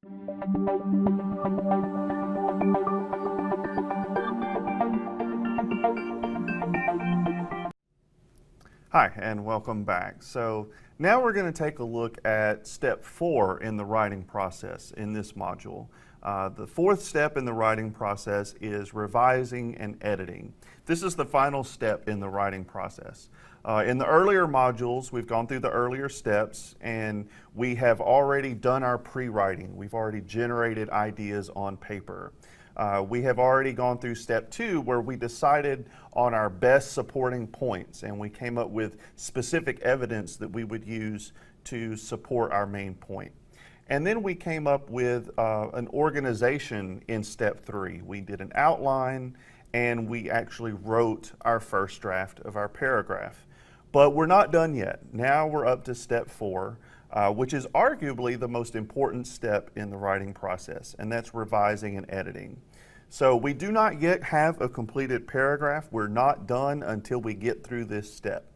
Hi, and welcome back. So now we're going to take a look at step 4 in the writing process in this module. The fourth step in the writing process is revising and editing. This is the final step in the writing process. In the earlier modules, we've gone through the earlier steps and we have already done our pre-writing. We've already generated ideas on paper. We have already gone through step 2 where we decided on our best supporting points and we came up with specific evidence that we would use to support our main point. And then we came up with an organization in step 3. We did an outline and we actually wrote our first draft of our paragraph. But we're not done yet. Now we're up to step 4. Which is arguably the most important step in the writing process, and that's revising and editing. So we do not yet have a completed paragraph. We're not done until we get through this step.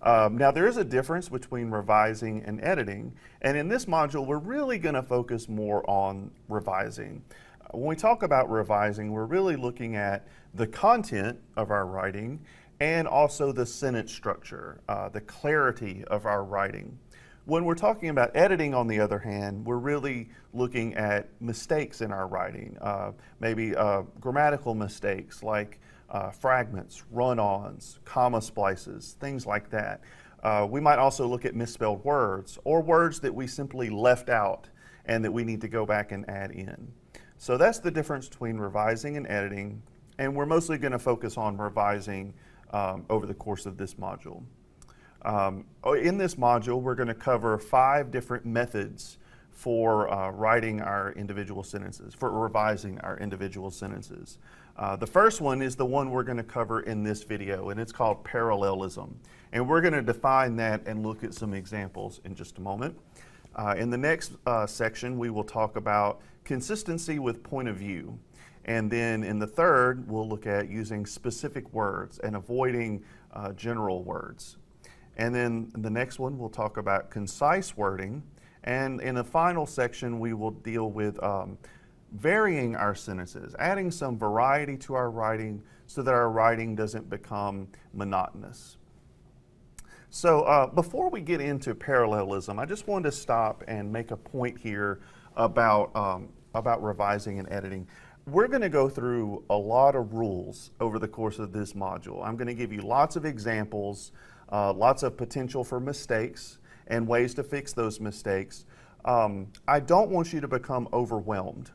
Now there is a difference between revising and editing, and in this module we're really going to focus more on revising. When we talk about revising, we're really looking at the content of our writing and also the sentence structure, the clarity of our writing. When we're talking about editing, on the other hand, we're really looking at mistakes in our writing, maybe grammatical mistakes like fragments, run-ons, comma splices, things like that. We might also look at misspelled words or words that we simply left out and that we need to go back and add in. So that's the difference between revising and editing, and we're mostly going to focus on revising over the course of this module. In this module, we're going to cover 5 different methods for writing our individual sentences, for revising our individual sentences. The first one is the one we're going to cover in this video, and it's called parallelism. And we're going to define that and look at some examples in just a moment. In the next section, we will talk about consistency with point of view. And then in the third, we'll look at using specific words and avoiding general words. And then the next one, we'll talk about concise wording. And in the final section, we will deal with varying our sentences, adding some variety to our writing so that our writing doesn't become monotonous. So before we get into parallelism, I just wanted to stop and make a point here about revising and editing. We're going to go through a lot of rules over the course of this module. I'm going to give you lots of examples, lots of potential for mistakes and ways to fix those mistakes. I don't want you to become overwhelmed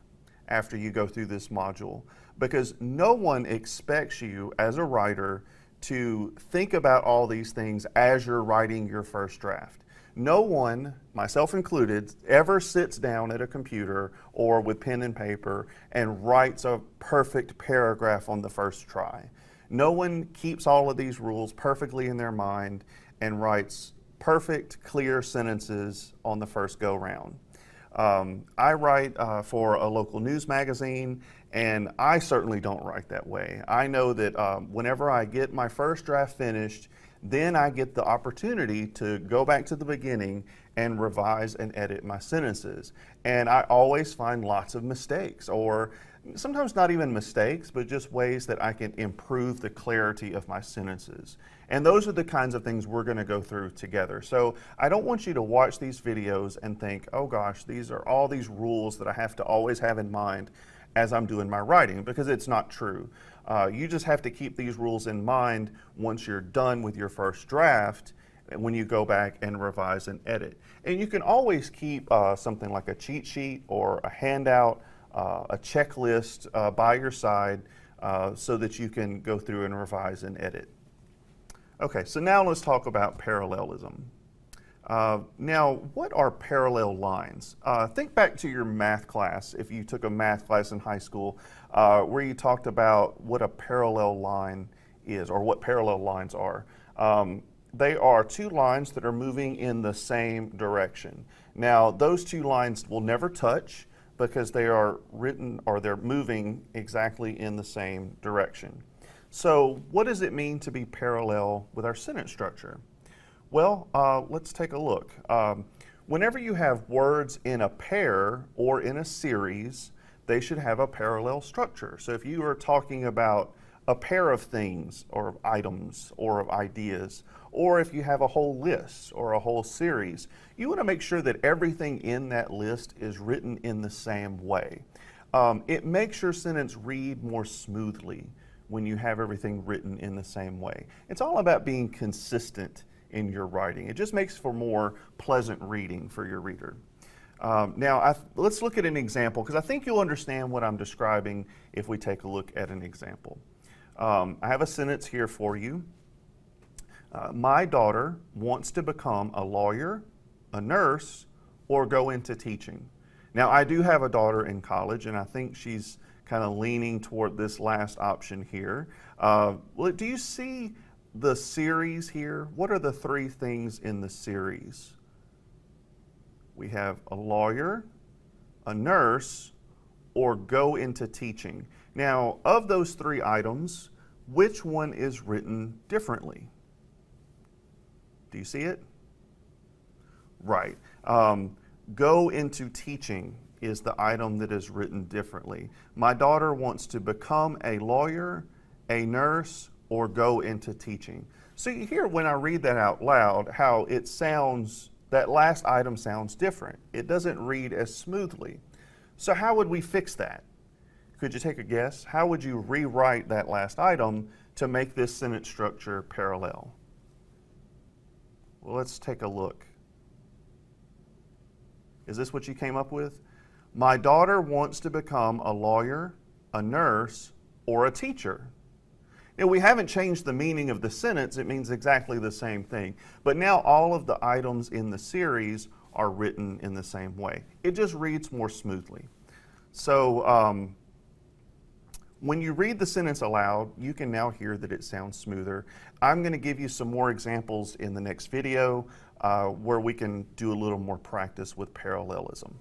after you go through this module, because no one expects you as a writer to think about all these things as you're writing your first draft. No one, myself included, ever sits down at a computer or with pen and paper and writes a perfect paragraph on the first try. No one keeps all of these rules perfectly in their mind and writes perfect, clear sentences on the first go-round. I write for a local news magazine, and I certainly don't write that way. I know that whenever I get my first draft finished, then I get the opportunity to go back to the beginning and revise and edit my sentences. And I always find lots of mistakes, or sometimes not even mistakes, but just ways that I can improve the clarity of my sentences. And those are the kinds of things we're going to go through together. So I don't want you to watch these videos and think, oh gosh, these are all these rules that I have to always have in mind as I'm doing my writing, because it's not true. You just have to keep these rules in mind once you're done with your first draft, when you go back and revise and edit. And you can always keep something like a cheat sheet or a handout, a checklist by your side so that you can go through and revise and edit. Okay, so now let's talk about parallelism. Now, what are parallel lines? Think back to your math class, if you took a math class in high school, where you talked about what a parallel line is, or what parallel lines are. They are 2 lines that are moving in the same direction. Now, those 2 lines will never touch because they are written, or they're moving exactly in the same direction. So what does it mean to be parallel with our sentence structure? Well, let's take a look. Whenever you have words in a pair or in a series, they should have a parallel structure. So if you are talking about a pair of things or of items or of ideas, or if you have a whole list or a whole series, you want to make sure that everything in that list is written in the same way. It makes your sentence read more smoothly when you have everything written in the same way. It's all about being consistent in your writing. It just makes for more pleasant reading for your reader. Let's look at an example, because I think you'll understand what I'm describing if we take a look at an example. I have a sentence here for you. My daughter wants to become a lawyer, a nurse, or go into teaching. Now, I do have a daughter in college, and I think she's kind of leaning toward this last option here. Do you see the series here? What are the three things in the series? We have a lawyer, a nurse, or go into teaching. Now, of those three items, which one is written differently? Do you see it? Right. Go into teaching is the item that is written differently. My daughter wants to become a lawyer, a nurse, or go into teaching. So you hear when I read that out loud how it sounds, that last item sounds different. It doesn't read as smoothly. So how would we fix that? Could you take a guess? How would you rewrite that last item to make this sentence structure parallel? Well, let's take a look. Is this what you came up with? My daughter wants to become a lawyer, a nurse, or a teacher. Now, we haven't changed the meaning of the sentence. It means exactly the same thing. But now all of the items in the series are written in the same way. It just reads more smoothly. So when you read the sentence aloud, you can now hear that it sounds smoother. I'm going to give you some more examples in the next video where we can do a little more practice with parallelism.